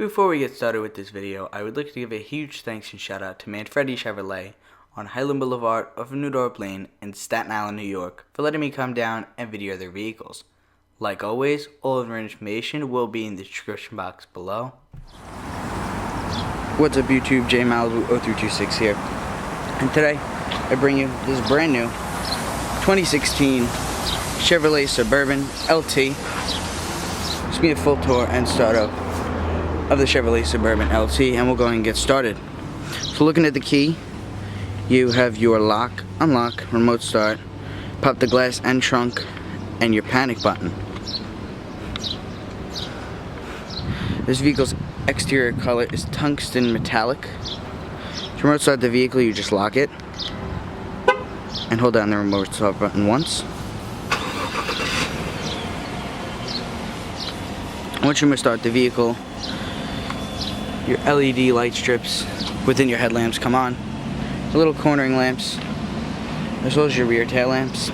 Before we get started with this video, I would like to give a huge thanks and shout out to Manfredi Chevrolet on Hylan Boulevard of New Dorp Lane in Staten Island, New York, for letting me come down and video their vehicles. Like always, all of their information will be in the description box below. What's up YouTube, J Malibu 0326 here, and today I bring you this brand new 2016 Chevrolet Suburban LT. It's going to be a full tour and startup of the Chevrolet Suburban LT, and we'll go ahead and get started. So looking at the key, you have your lock, unlock, remote start, pop the glass and trunk, and your panic button. This vehicle's exterior color is tungsten metallic. To remote start the vehicle, you just lock it and hold down the remote start button once. Once you start the vehicle, your LED light strips within your headlamps come on. The little cornering lamps, as well as your rear tail lamps.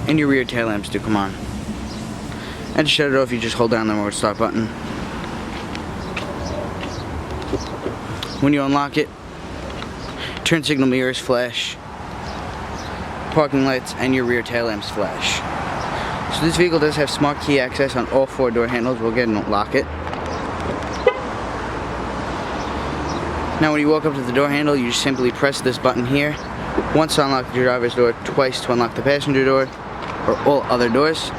And your rear tail lamps do come on. And to shut it off, you just hold down the remote start button. When you unlock it, turn signal mirrors flash, parking lights and your rear tail lamps flash. So this vehicle does have smart key access on all 4 door handles. We'll go ahead and lock it. Now when you walk up to the door handle, you just simply press this button here. Once to unlock your driver's door, twice to unlock the passenger door or all other doors.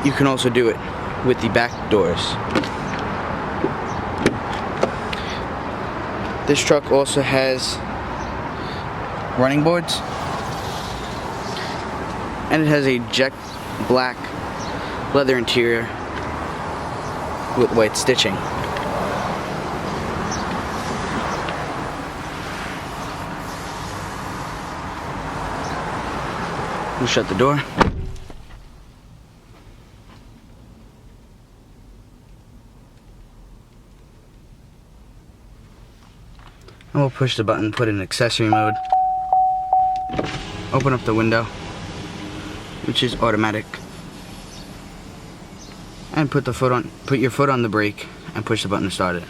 You can also do it with the back doors. This truck also has running boards, and it has a jet black leather interior with white stitching. We'll shut the door. And we'll push the button, put it in accessory mode. Open up the window, which is automatic, and put your foot on the brake and push the button to start it.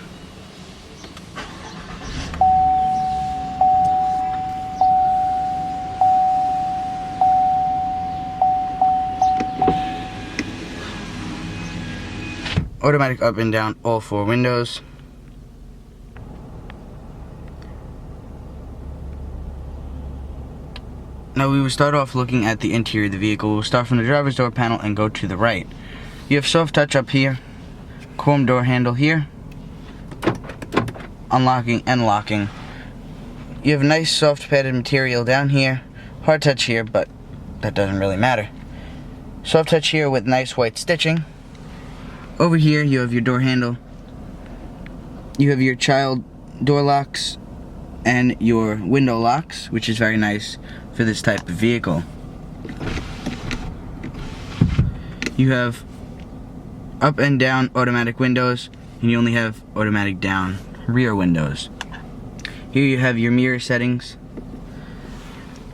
Automatic up and down all 4 windows. Now we will start off looking at the interior of the vehicle. We'll start from the driver's door panel and go to the right. You have soft touch up here, chrome door handle here, unlocking and locking. You have nice soft padded material down here, hard touch here, but that doesn't really matter. Soft touch here with nice white stitching. Over here you have your door handle. You have your child door locks and your window locks, which is very nice for this type of vehicle. You have up and down automatic windows, and you only have automatic down rear windows. Here you have your mirror settings,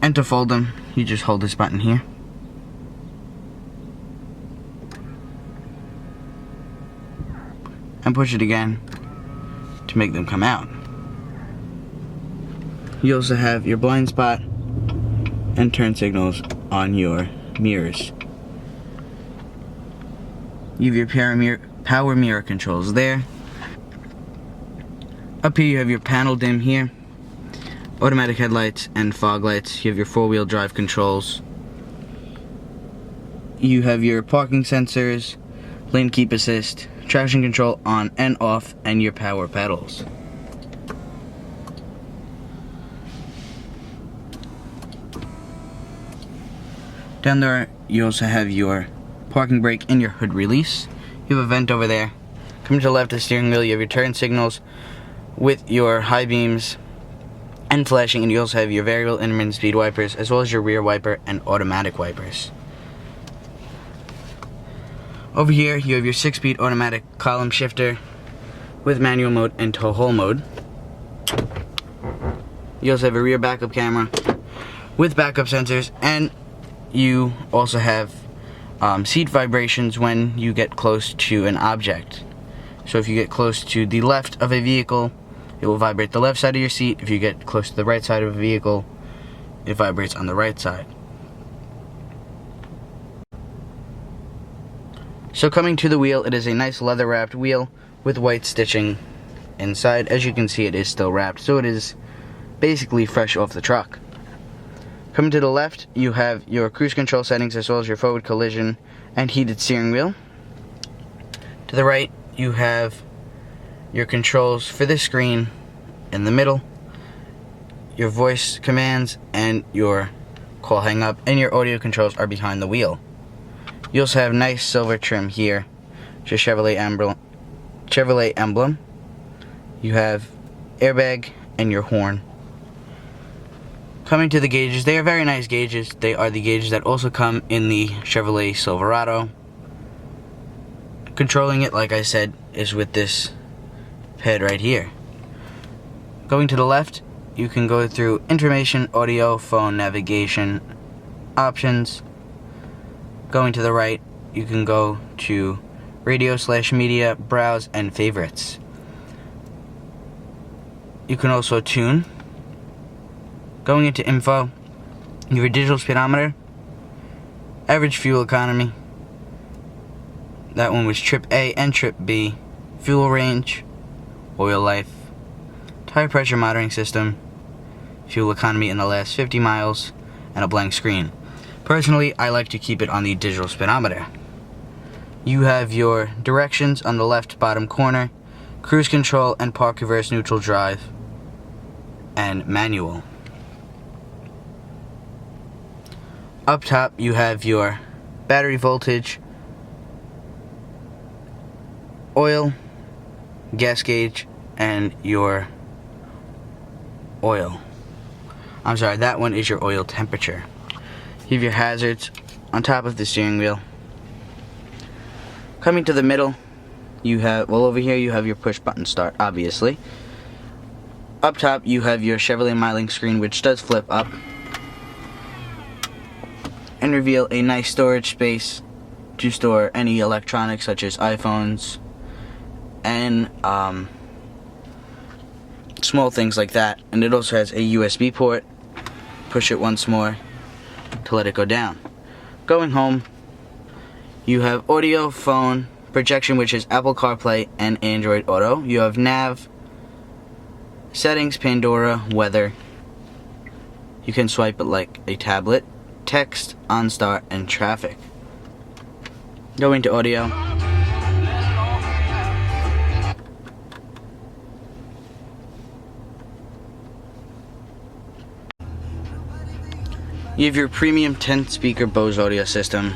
and to fold them, you just hold this button here. And push it again to make them come out. You also have your blind spot and turn signals on your mirrors. You have your power mirror controls there. Up here you have your panel dim here, automatic headlights and fog lights. You have your 4-wheel drive controls. You have your parking sensors, lane keep assist, traction control on and off, and your power pedals. Down there, you also have your parking brake and your hood release. You have a vent over there. Coming to the left of the steering wheel, you have your turn signals with your high beams and flashing, and you also have your variable intermittent speed wipers, as well as your rear wiper and automatic wipers. Over here, you have your 6-speed automatic column shifter with manual mode and tow haul mode. You also have a rear backup camera with backup sensors, and you also have seat vibrations when you get close to an object. So if you get close to the left of a vehicle, it will vibrate the left side of your seat. If you get close to the right side of a vehicle, it vibrates on the right side. So coming to the wheel, it is a nice leather wrapped wheel with white stitching inside. As you can see, it is still wrapped, so it is basically fresh off the truck. Coming to the left, you have your cruise control settings as well as your forward collision and heated steering wheel. To the right, you have your controls for this screen in the middle, your voice commands, and your call hang up, and your audio controls are behind the wheel. You also have nice silver trim here, just Chevrolet emblem. You have airbag and your horn. Coming to the gauges, they are very nice gauges. They are the gauges that also come in the Chevrolet Silverado. Controlling it, like I said, is with this pad right here. Going to the left, you can go through information, audio, phone, navigation, options. Going to the right, you can go to radio/media, browse, and favorites. You can also tune. Going into info, your digital speedometer, average fuel economy, that one was trip A and trip B, fuel range, oil life, tire pressure monitoring system, fuel economy in the last 50 miles, and a blank screen. Personally, I like to keep it on the digital speedometer. You have your directions on the left bottom corner, cruise control and park reverse neutral drive, and manual. Up top, you have your battery voltage, oil, gas gauge, and your oil. I'm sorry, that one is your oil temperature. You have your hazards on top of the steering wheel. Coming to the middle, you have, well, over here you have your push button start, obviously. Up top, you have your Chevrolet Myling screen, which does flip up and reveal a nice storage space to store any electronics such as iPhones and small things like that. And it also has a USB port. Push it once more to let it go down. Going home, you have audio, phone, projection, which is Apple CarPlay and Android Auto. You have nav, settings, Pandora, weather. You can swipe it like a tablet. Text, OnStar, and traffic. Going to audio. You have your premium 10-speaker Bose audio system.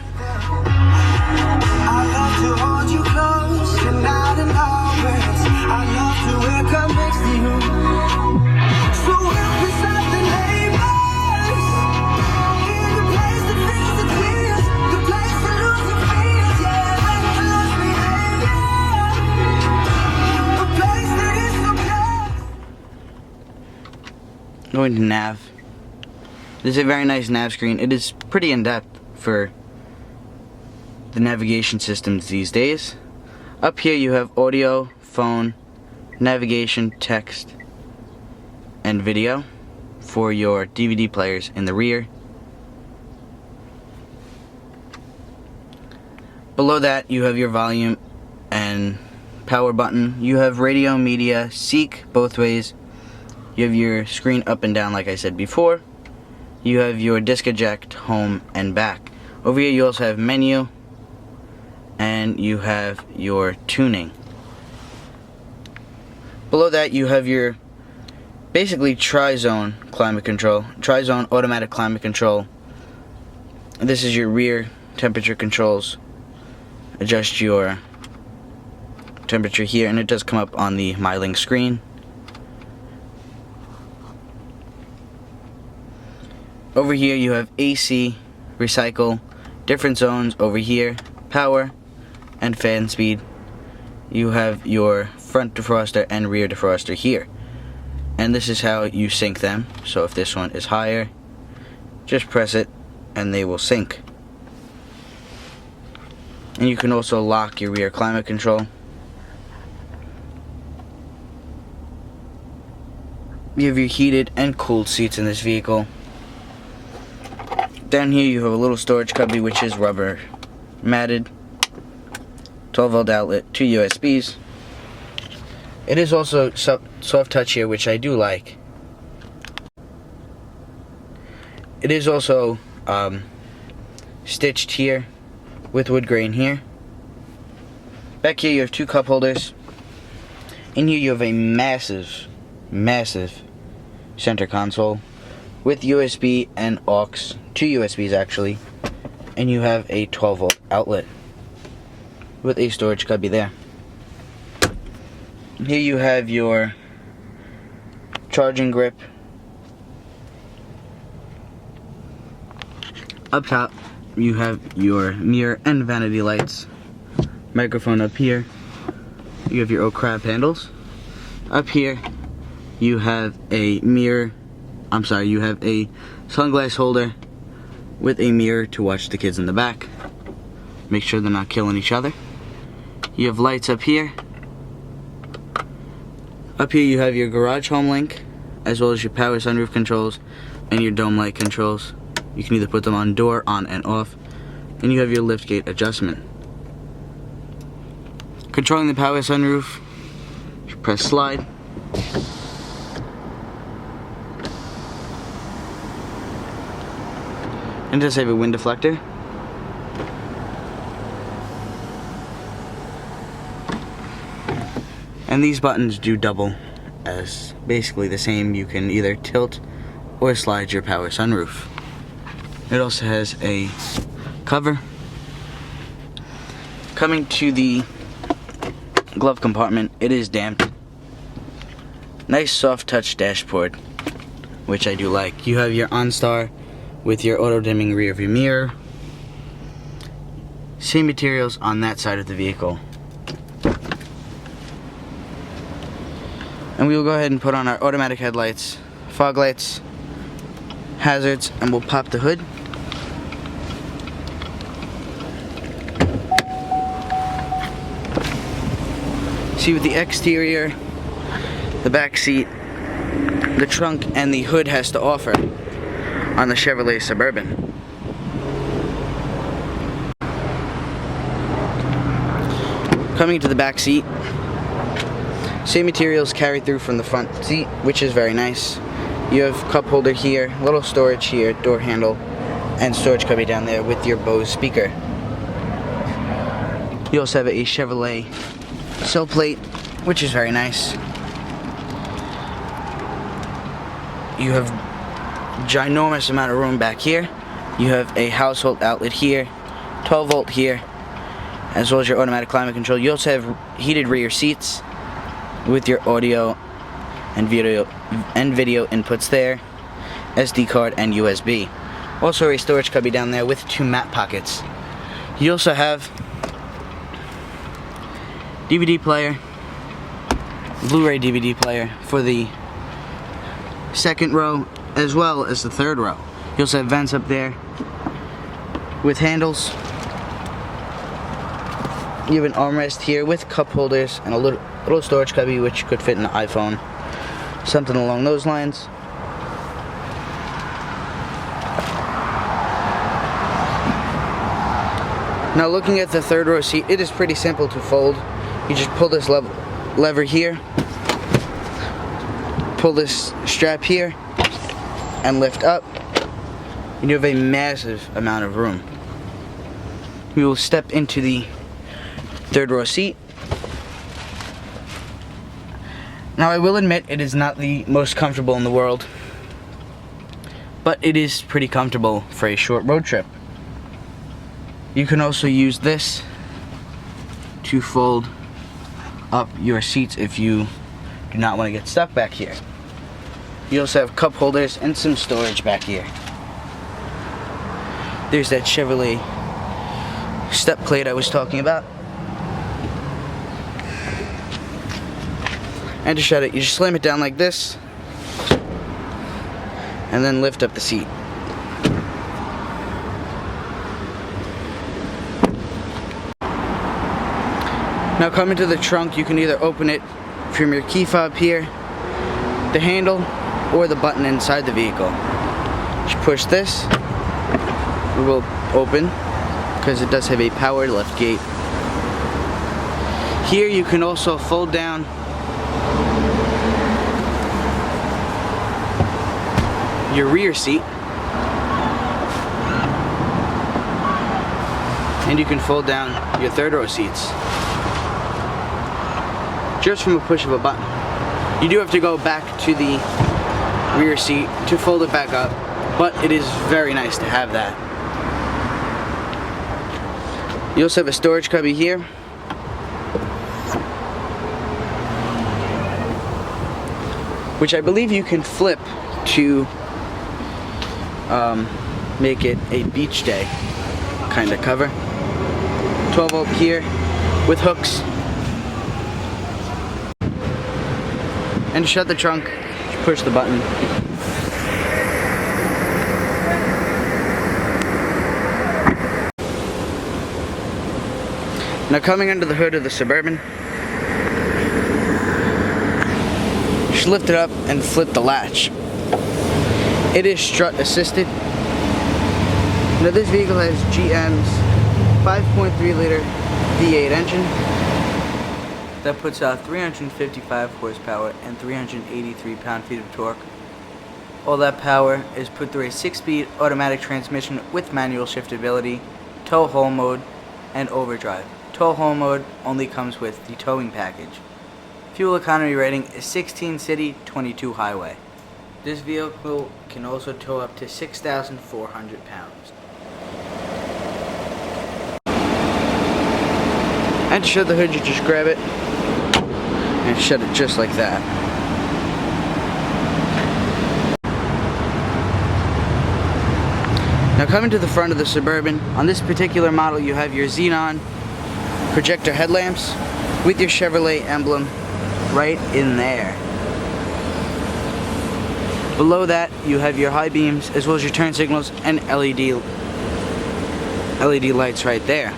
Going to nav. This is a very nice nav screen. It is pretty in-depth for the navigation systems these days. Up here you have audio, phone, navigation, text, and video for your DVD players in the rear. Below that you have your volume and power button. You have radio, media, seek both ways. You have your screen up and down like I said before. You have your disc eject, home, and back. Over here you also have menu, and you have your tuning. Below that you have your basically tri-zone climate control, tri-zone automatic climate control. This is your rear temperature controls. Adjust your temperature here, and it does come up on the Myling screen. Over here you have AC, recycle, different zones over here, power, and fan speed. You have your front defroster and rear defroster here. And this is how you sync them. So if this one is higher, just press it and they will sync. And you can also lock your rear climate control. You have your heated and cooled seats in this vehicle. Down here you have a little storage cubby which is rubber matted. 12-volt outlet, 2 USBs. It is also soft touch here, which I do like. It is also stitched here with wood grain here. Back here you have 2 cup holders. In here you have a massive center console with USB and aux, 2 USBs actually, and you have a 12-volt outlet with a storage cubby there. Here you have your charging grip. Up top you have your mirror and vanity lights. Microphone up here. You have your oak crab handles. Up here you have a mirror, you have a sunglass holder with a mirror to watch the kids in the back. Make sure they're not killing each other. You have lights up here. Up here you have your garage home link, as well as your power sunroof controls and your dome light controls. You can either put them on door, on and off. And you have your liftgate adjustment. Controlling the power sunroof, you press slide. And it does have a wind deflector. And these buttons do double as basically the same. You can either tilt or slide your power sunroof. It also has a cover. Coming to the glove compartment, it is damped. Nice soft touch dashboard, which I do like. You have your OnStar with your auto dimming rear view mirror. Same materials on that side of the vehicle. And we will go ahead and put on our automatic headlights, fog lights, hazards, and we'll pop the hood. See what the exterior, the back seat, the trunk, and the hood has to offer on the Chevrolet Suburban. Coming to the back seat, same materials carried through from the front seat, which is very nice. You have cup holder here, little storage here, door handle, and storage cubby down there with your Bose speaker. You also have a Chevrolet sill plate, which is very nice. You have ginormous amount of room back here. You have a household outlet here, 12-volt here, as well as your automatic climate control. You also have heated rear seats with your audio and video inputs there, SD card and USB. Also a storage cubby down there with 2 map pockets. You also have DVD player, Blu-ray DVD player for the second row as well as the third row. You also have vents up there with handles. You have an armrest here with cup holders and a little storage cubby which could fit in an iPhone, something along those lines. Now looking at the third row seat, it is pretty simple to fold. You just pull this lever here, pull this strap here, and lift up, and you have a massive amount of room. We will step into the third row seat. Now I will admit it is not the most comfortable in the world, but it is pretty comfortable for a short road trip. You can also use this to fold up your seats if you do not want to get stuck back here. You also have cup holders and some storage back here. There's that Chevrolet step plate I was talking about. And to shut it, you just slam it down like this and then lift up the seat. Now coming to the trunk, you can either open it from your key fob here, the handle, or the button inside the vehicle. Just push this, it will open because it does have a powered lift gate. Here you can also fold down your rear seat, and you can fold down your third row seats just from a push of a button. You do have to go back to the rear seat to fold it back up, but it is very nice to have that. You also have a storage cubby here, which I believe you can flip to make it a beach day kind of cover. 12 volt here with hooks. And to shut the trunk, just push the button. Now coming under the hood of the Suburban, just lift it up and flip the latch. It is strut assisted. Now this vehicle has GM's 5.3 liter V8 engine that puts out 355 horsepower and 383 pound-feet of torque. All that power is put through a 6-speed automatic transmission with manual shiftability, tow haul mode, and overdrive. Tow haul mode only comes with the towing package. Fuel economy rating is 16 city, 22 highway. This vehicle can also tow up to 6,400 pounds. And to shut the hood, you just grab it and shut it just like that. Now coming to the front of the Suburban, on this particular model you have your xenon projector headlamps with your Chevrolet emblem right in there. Below that you have your high beams as well as your turn signals and LED lights right there.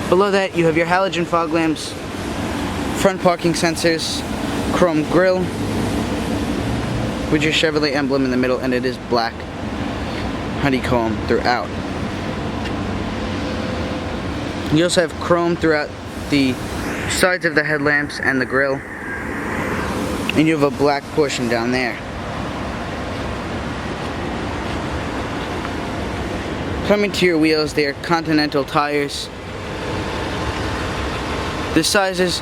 Below that you have your halogen fog lamps, front parking sensors, chrome grille with your Chevrolet emblem in the middle, and it is black honeycomb throughout. You also have chrome throughout the sides of the headlamps and the grille, and you have a black portion down there. Coming to your wheels, they are Continental tires. The sizes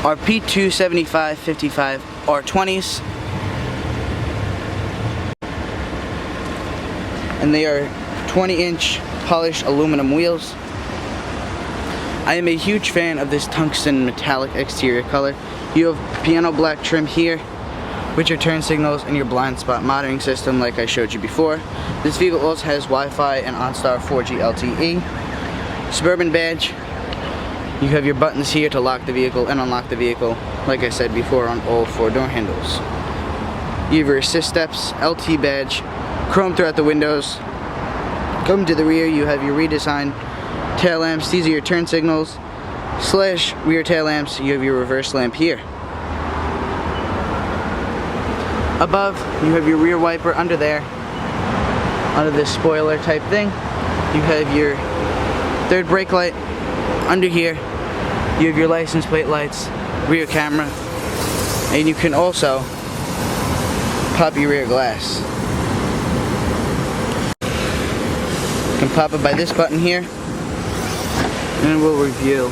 are P2 75/55 R20s, and they are 20-inch polished aluminum wheels. I am a huge fan of this tungsten metallic exterior color. You have piano black trim here with your turn signals and your blind spot monitoring system like I showed you before. This vehicle also has Wi-Fi and OnStar 4G LTE. Suburban badge. You have your buttons here to lock the vehicle and unlock the vehicle, like I said before, on all 4 door handles. You have your assist steps, LT badge, chrome throughout the windows. Coming to the rear, you have your redesigned tail lamps. These are your turn signals / rear tail lamps. You have your reverse lamp here. Above, you have your rear wiper under there, under this spoiler type thing. You have your third brake light under here. You have your license plate lights, rear camera, and you can also pop your rear glass. You can pop it by this button here, and we'll reveal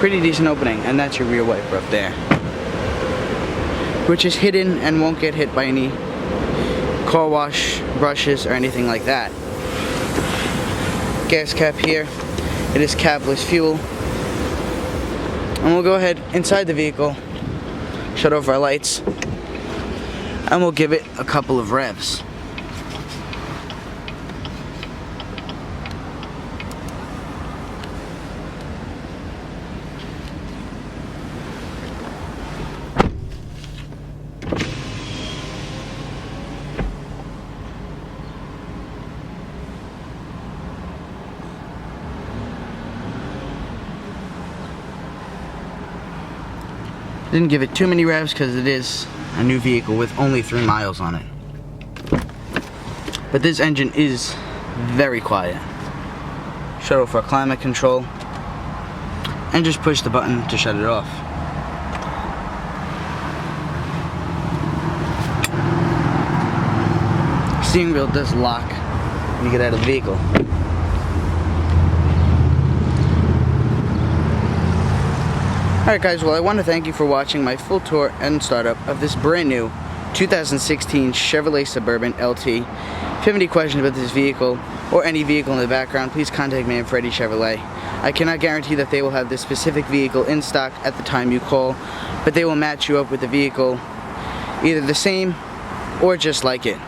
pretty decent opening, and that's your rear wiper up there, which is hidden and won't get hit by any car wash brushes or anything like that. Gas cap here. It is capless fuel. And we'll go ahead inside the vehicle, shut off our lights, and we'll give it a couple of revs. Didn't give it too many revs because it is a new vehicle with only 3 miles on it. But this engine is very quiet. Shuttle for climate control. And just push the button to shut it off. Steering wheel does lock when you get out of the vehicle. Alright guys, well I want to thank you for watching my full tour and startup of this brand new 2016 Chevrolet Suburban LT. If you have any questions about this vehicle or any vehicle in the background, please contact Manfredi Chevrolet. I cannot guarantee that they will have this specific vehicle in stock at the time you call, but they will match you up with the vehicle either the same or just like it.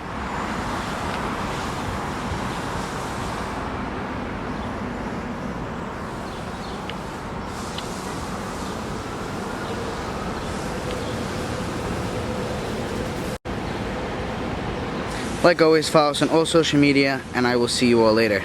Like always, follow us on all social media, and I will see you all later.